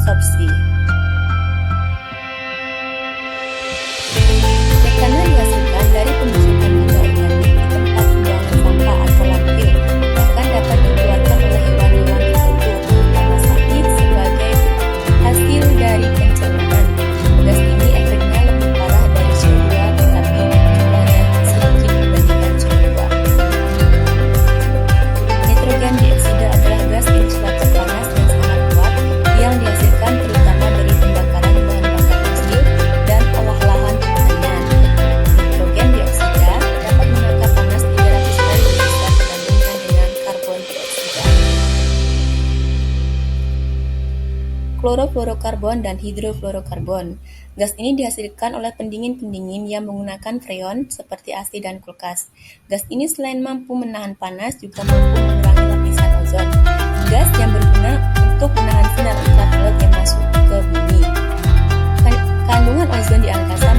absorpsi. Metanan dihasilkan dari pembusukan limbah organik di tempat pembuangan sampah atau landfill, bahkan dapat dikeluarkan oleh hewan-hewan tertentu karena sakit sebagai hasil dari pencernaan. Gas ini efeknya lebih parah dari CO2 tetapi jumlahnya sedikit dibandingkan CO2. Nitrogen dioksida adalah gas insulator panas yang sangat kuat yang dihasilkan terutama dari pembakaran bahan bakar fosil dan olah lahan pertanian. Nitrogen dioksida dapat menangkap panas 300 kali lebih besar dibandingkan dengan karbon dioksida. Klorofluorokarbon dan hidrofluorokarbon. Gas ini dihasilkan oleh pendingin-pendingin yang menggunakan freon seperti AC dan kulkas. Gas ini selain mampu menahan panas juga mampu mengurangi lapisan ozon. Gas yang berguna untuk menahan sinar ultraviolet yang masuk ke bumi. Kandungan ozon di angkasa